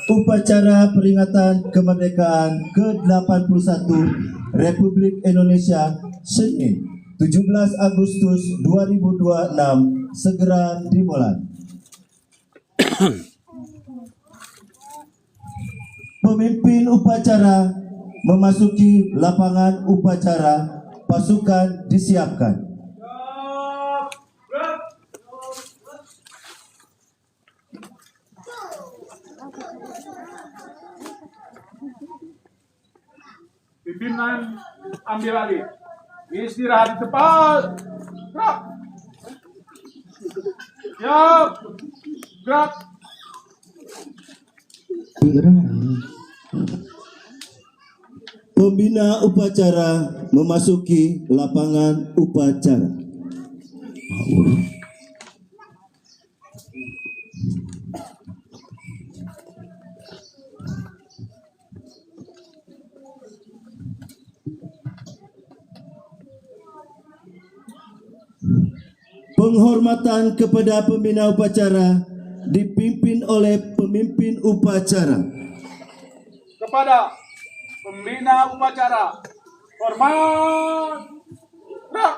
upacara peringatan kemerdekaan ke-81 Republik Indonesia Senin 17 Agustus 2026 segera dimulai. Pemimpin upacara memasuki lapangan upacara, pasukan disiapkan. Pimpinan ambil alih. Istirahat di tempat. Gerak. Siap. Gerak. Pembina upacara memasuki lapangan upacara. Penghormatan kepada pembina upacara dipimpin oleh pemimpin upacara. Kepada pembina upacara, hormat. Gerak.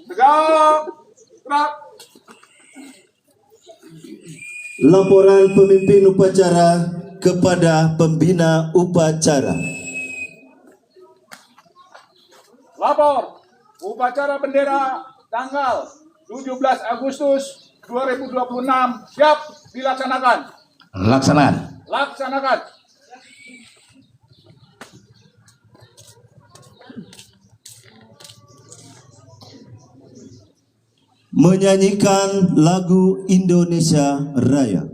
Tegak. Gerak. Laporan pemimpin upacara kepada pembina upacara. Lapor upacara bendera tanggal 17 Agustus 2026 siap dilaksanakan. Laksanakan. Menyanyikan lagu Indonesia Raya.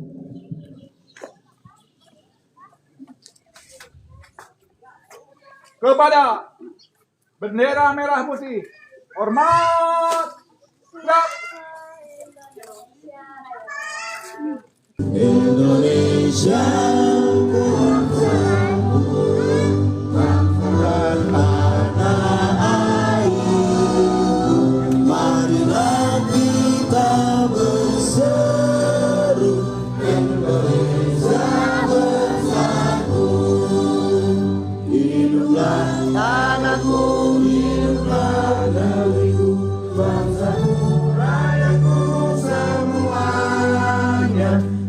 Kepada bendera merah putih, hormat. Gerak. Indonesia marilah kita berseru, Indonesia bersatu. Hiduplah tanahku, hiduplah negeriku, bangsaku, rakyatku semuanya.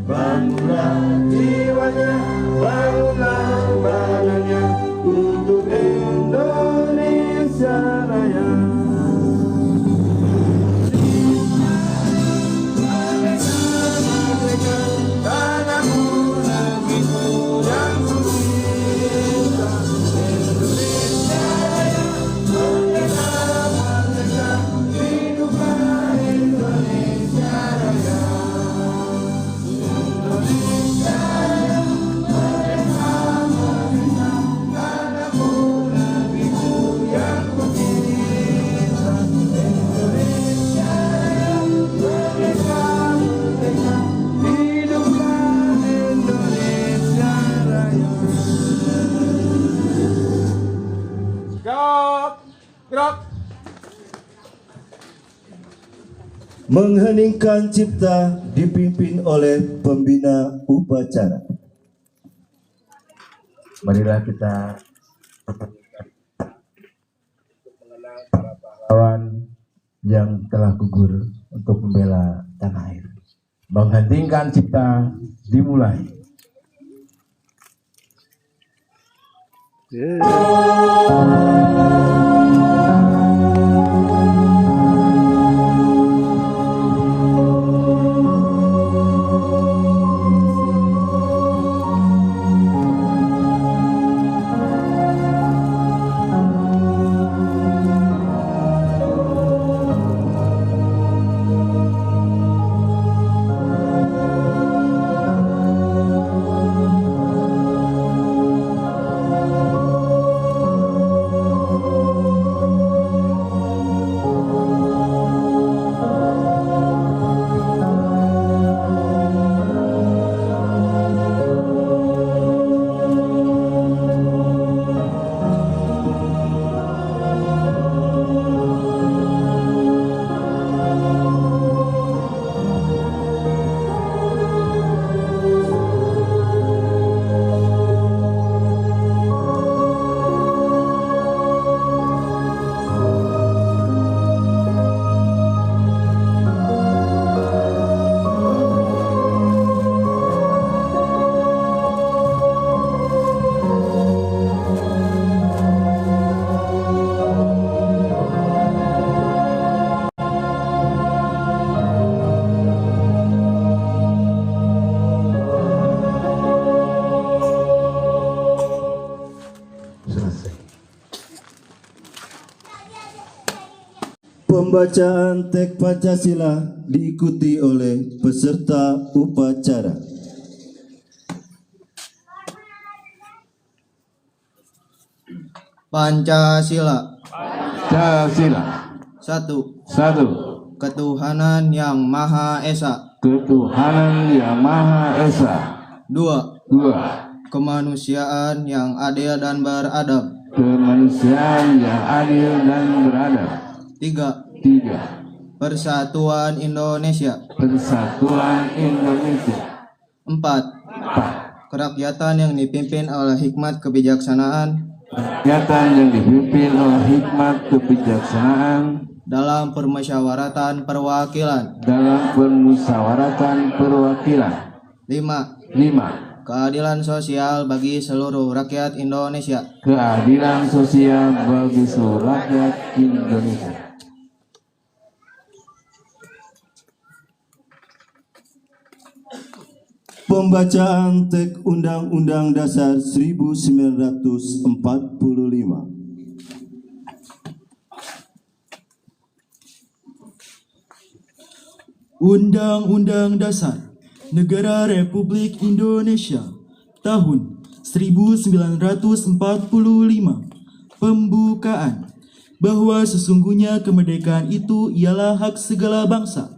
Bangunlah jiwanya, bangunlah badannya untuk Indonesia Raya. Tanahku, negeriku yang kucinta, Indonesia Raya, merdeka, merdeka, hiduplah Indonesia Raya. Gerak. Mengheningkan cipta dipimpin oleh pembina upacara. Marilah kita mengenang para pahlawan yang telah gugur untuk membela tanah air. Mengheningkan cipta dimulai. Pembacaan teks Pancasila diikuti oleh peserta upacara. Pancasila. Pancasila. 1. Satu. Ketuhanan Yang Maha Esa. Ketuhanan Yang Maha Esa. 2. Dua. Kemanusiaan yang adil dan beradab. Kemanusiaan yang adil dan beradab. 3. Tiga. Persatuan Indonesia. Persatuan Indonesia. 4. Kerakyatan yang dipimpin oleh hikmat kebijaksanaan Kegiatan yang dipimpin oleh hikmat kebijaksanaan dalam permusyawaratan perwakilan. dalam permusyawaratan perwakilan. 5. Lima. Keadilan sosial bagi seluruh rakyat Indonesia. Keadilan sosial bagi seluruh rakyat Indonesia. Pembacaan teks Undang-Undang Dasar 1945. Undang-Undang Dasar Negara Republik Indonesia tahun 1945. Pembukaan bahwa sesungguhnya kemerdekaan itu ialah hak segala bangsa,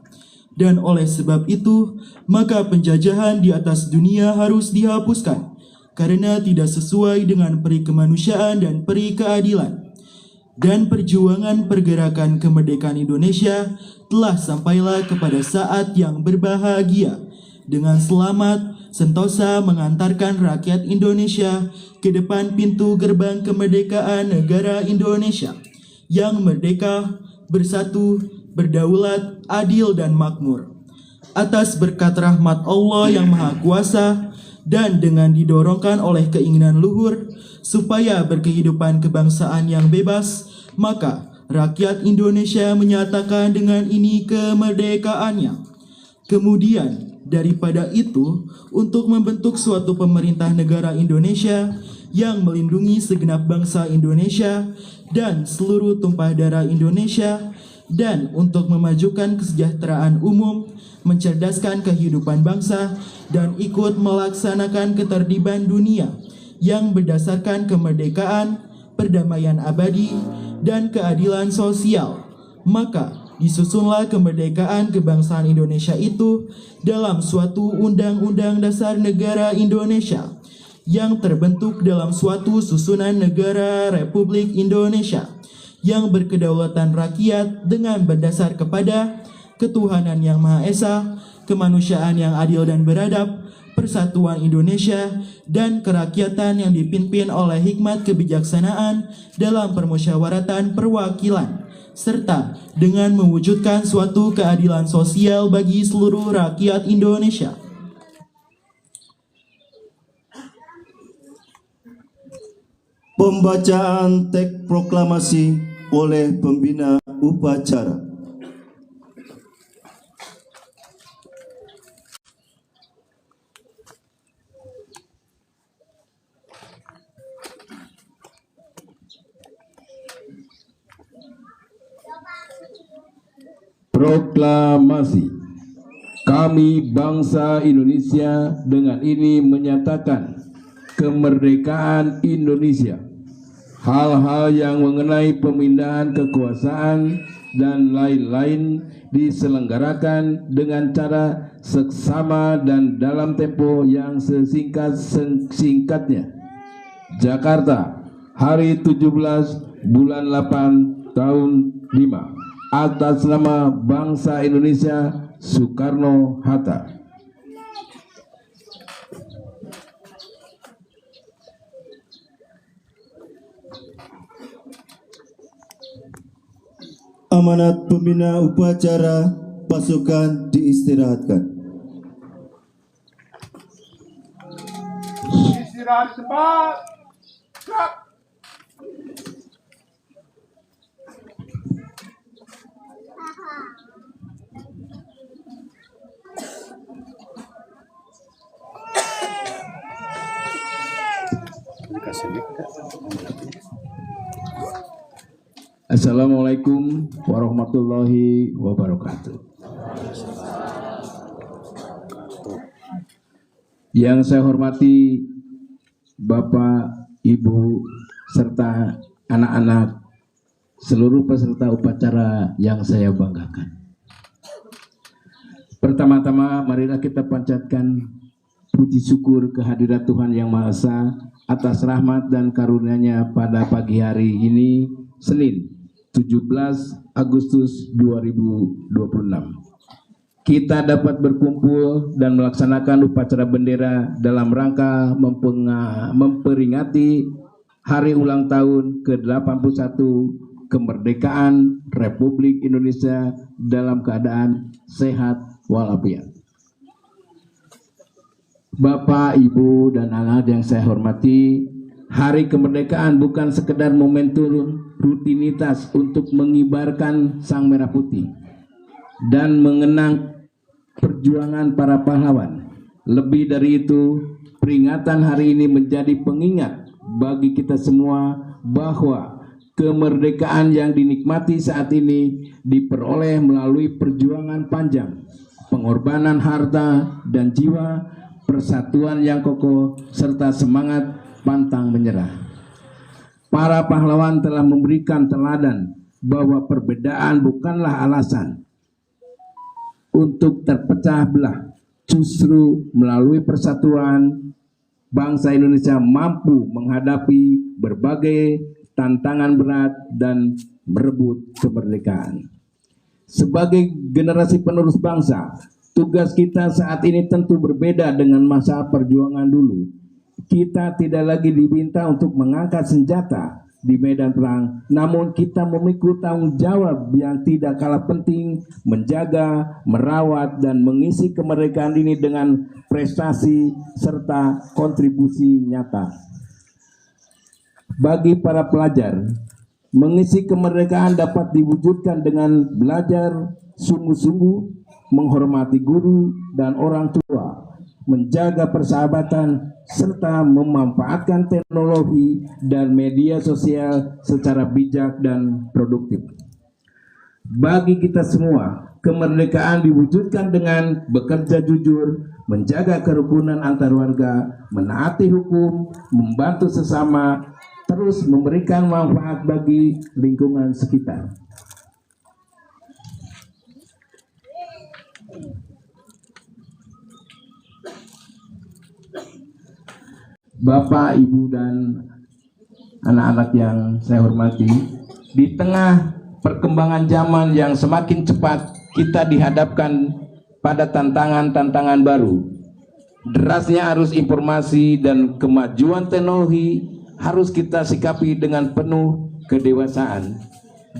dan oleh sebab itu maka penjajahan di atas dunia harus dihapuskan karena tidak sesuai dengan peri kemanusiaan dan peri keadilan. Dan perjuangan pergerakan kemerdekaan Indonesia telah sampailah kepada saat yang berbahagia dengan selamat sentosa mengantarkan rakyat Indonesia ke depan pintu gerbang kemerdekaan negara Indonesia yang merdeka, bersatu, berdaulat, adil dan makmur. Atas berkat rahmat Allah yang Maha Kuasa dan dengan didorongkan oleh keinginan luhur supaya berkehidupan kebangsaan yang bebas, maka rakyat Indonesia menyatakan dengan ini kemerdekaannya. Kemudian daripada itu, untuk membentuk suatu pemerintah negara Indonesia yang melindungi segenap bangsa Indonesia dan seluruh tumpah darah Indonesia, dan untuk memajukan kesejahteraan umum, mencerdaskan kehidupan bangsa, dan ikut melaksanakan ketertiban dunia yang berdasarkan kemerdekaan, perdamaian abadi, dan keadilan sosial. Maka disusunlah kemerdekaan kebangsaan Indonesia itu dalam suatu Undang-Undang Dasar Negara Indonesia yang terbentuk dalam suatu susunan negara Republik Indonesia yang berkedaulatan rakyat dengan berdasar kepada ketuhanan yang Maha Esa, kemanusiaan yang adil dan beradab, persatuan Indonesia, dan kerakyatan yang dipimpin oleh hikmat kebijaksanaan dalam permusyawaratan perwakilan, serta dengan mewujudkan suatu keadilan sosial bagi seluruh rakyat Indonesia. Pembacaan teks proklamasi oleh pembina upacara. Proklamasi. Kami bangsa Indonesia dengan ini menyatakan kemerdekaan Indonesia. Hal-hal yang mengenai pemindahan kekuasaan dan lain-lain diselenggarakan dengan cara seksama dan dalam tempo yang sesingkat-singkatnya. Jakarta, hari 17 bulan 8 tahun 5. Atas nama bangsa Indonesia, Soekarno-Hatta. Amanat pembina upacara, pasukan diistirahatkan. Istirahat cepat. Gerak. Assalamualaikum warahmatullahi wabarakatuh. Yang saya hormati Bapak, Ibu, serta anak-anak, seluruh peserta upacara yang saya banggakan. Pertama-tama marilah kita panjatkan puji syukur kehadirat Tuhan Yang Maha Esa atas rahmat dan karunia-Nya pada pagi hari ini, Senin 17 Agustus 2026. Kita dapat berkumpul dan melaksanakan upacara bendera dalam rangka memperingati hari ulang tahun ke-81 kemerdekaan Republik Indonesia dalam keadaan sehat walafiat. Bapak, Ibu, dan anak yang saya hormati, hari kemerdekaan bukan sekedar momentum rutinitas untuk mengibarkan sang merah putih dan mengenang perjuangan para pahlawan. Lebih dari itu, peringatan hari ini menjadi pengingat bagi kita semua bahwa kemerdekaan yang dinikmati saat ini diperoleh melalui perjuangan panjang, pengorbanan harta dan jiwa, persatuan yang kokoh, serta semangat pantang menyerah. Para pahlawan telah memberikan teladan bahwa perbedaan bukanlah alasan untuk terpecah belah. Justru melalui persatuan, bangsa Indonesia mampu menghadapi berbagai tantangan berat dan merebut kemerdekaan. Sebagai generasi penerus bangsa, tugas kita saat ini tentu berbeda dengan masa perjuangan dulu. Kita tidak lagi diminta untuk mengangkat senjata di medan perang, namun kita memikul tanggung jawab yang tidak kalah penting menjaga, merawat, dan mengisi kemerdekaan ini dengan prestasi serta kontribusi nyata. Bagi para pelajar, mengisi kemerdekaan dapat diwujudkan dengan belajar sungguh-sungguh, menghormati guru dan orang tua, menjaga persahabatan, serta memanfaatkan teknologi dan media sosial secara bijak dan produktif. Bagi kita semua, kemerdekaan diwujudkan dengan bekerja jujur, menjaga kerukunan antar warga, menaati hukum, membantu sesama, terus memberikan manfaat bagi lingkungan sekitar. Bapak, Ibu, dan anak-anak yang saya hormati, di tengah perkembangan zaman yang semakin cepat, kita dihadapkan pada tantangan-tantangan baru. Derasnya arus informasi dan kemajuan teknologi harus kita sikapi dengan penuh kedewasaan.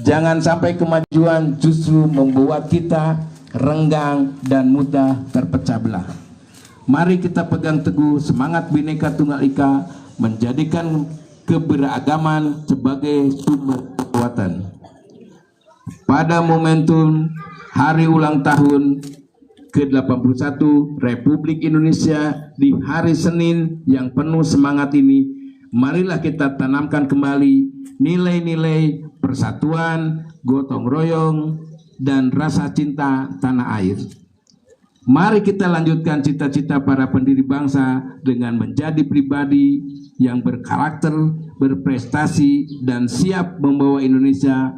Jangan sampai kemajuan justru membuat kita renggang dan mudah terpecah belah. Mari kita pegang teguh semangat Bhinneka Tunggal Ika, menjadikan keberagaman sebagai sumber kekuatan. Pada momentum hari ulang tahun ke-81 Republik Indonesia di hari Senin yang penuh semangat ini, marilah kita tanamkan kembali nilai-nilai persatuan, gotong royong, dan rasa cinta tanah air. Mari kita lanjutkan cita-cita para pendiri bangsa dengan menjadi pribadi yang berkarakter, berprestasi, dan siap membawa Indonesia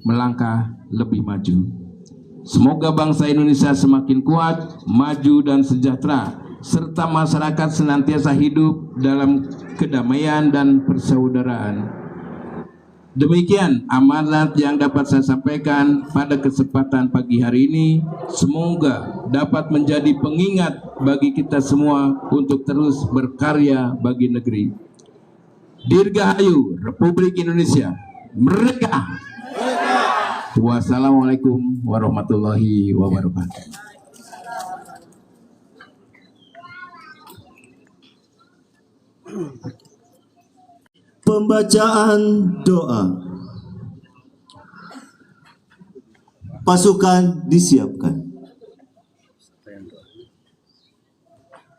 melangkah lebih maju. Semoga bangsa Indonesia semakin kuat, maju, dan sejahtera, serta masyarakat senantiasa hidup dalam kedamaian dan persaudaraan. Demikian amanat yang dapat saya sampaikan pada kesempatan pagi hari ini. Semoga dapat menjadi pengingat bagi kita semua untuk terus berkarya bagi negeri. Dirgahayu Republik Indonesia Merdeka! Wassalamualaikum warahmatullahi wabarakatuh. Pembacaan doa. Pasukan disiapkan.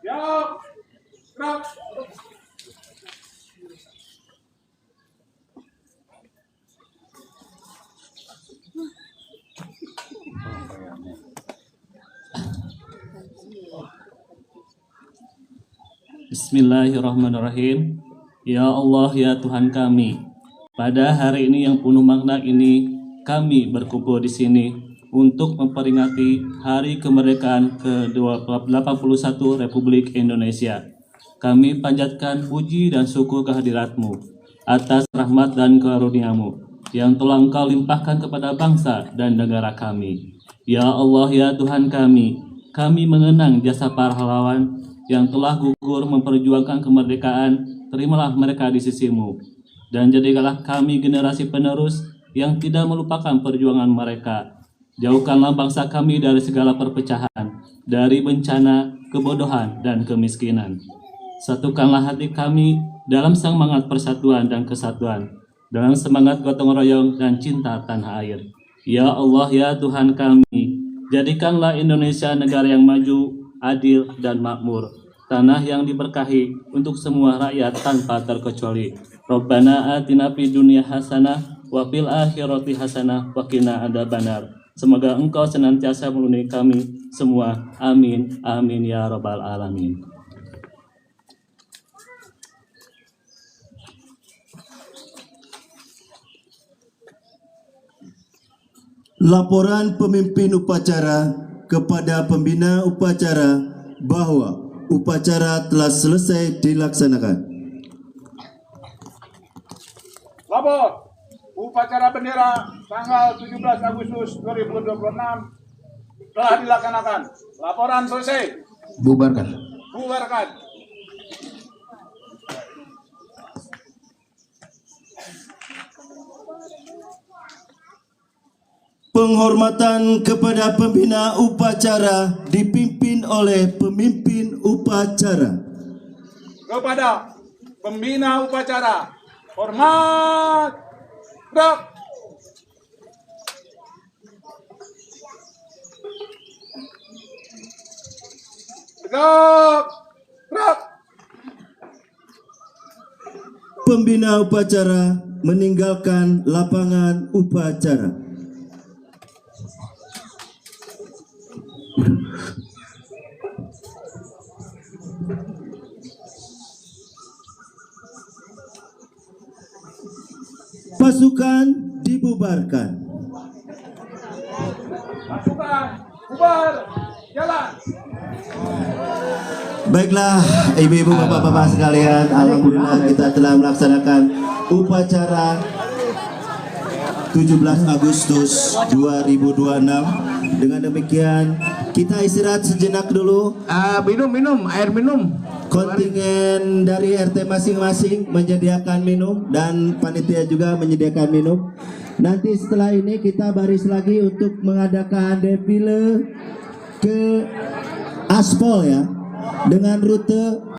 Siap. Gerak. Bismillahirrahmanirrahim. Ya Allah, ya Tuhan kami, pada hari ini yang penuh makna ini, kami berkumpul di sini untuk memperingati Hari Kemerdekaan ke-81 Republik Indonesia. Kami panjatkan puji dan syukur kehadirat-Mu atas rahmat dan karunia-Mu yang telah Engkau limpahkan kepada bangsa dan negara kami. Ya Allah, ya Tuhan kami mengenang jasa para pahlawan yang telah gugur memperjuangkan kemerdekaan. Terimalah mereka di sisi-Mu, dan jadikanlah kami generasi penerus yang tidak melupakan perjuangan mereka. Jauhkanlah bangsa kami dari segala perpecahan, dari bencana, kebodohan, dan kemiskinan. Satukanlah hati kami dalam semangat persatuan dan kesatuan, dalam semangat gotong royong dan cinta tanah air. Ya Allah, ya Tuhan kami, jadikanlah Indonesia negara yang maju, adil, dan makmur, tanah yang diberkahi untuk semua rakyat tanpa terkecuali. Rabbana atina fid dunya hasanah wa fil akhirati hasanah wa qina adzabannar. Semoga Engkau senantiasa melindungi kami semua. Amin. Amin ya rabbal alamin. Laporan pemimpin upacara kepada pembina upacara bahwa upacara telah selesai dilaksanakan. Lapor, upacara bendera tanggal 17 Agustus 2026 telah dilaksanakan. Laporan selesai. Bubarkan. Bubarkan. Penghormatan kepada pembina upacara dipimpin oleh pemimpin upacara. Kepada pembina upacara, hormat, gerak. Tegak, gerak. Pembina upacara meninggalkan lapangan upacara. Pasukan dibubarkan. Pasukan, bubar, jalan. Baiklah, ibu-ibu, bapak-bapak sekalian, alhamdulillah kita telah melaksanakan upacara 17 Agustus 2026. Dengan demikian, kita istirahat sejenak dulu. Minum, air minum. Kontingen dari RT masing-masing menyediakan minum dan panitia juga menyediakan minum. Nanti setelah ini kita baris lagi untuk mengadakan defile ke aspal ya, dengan rute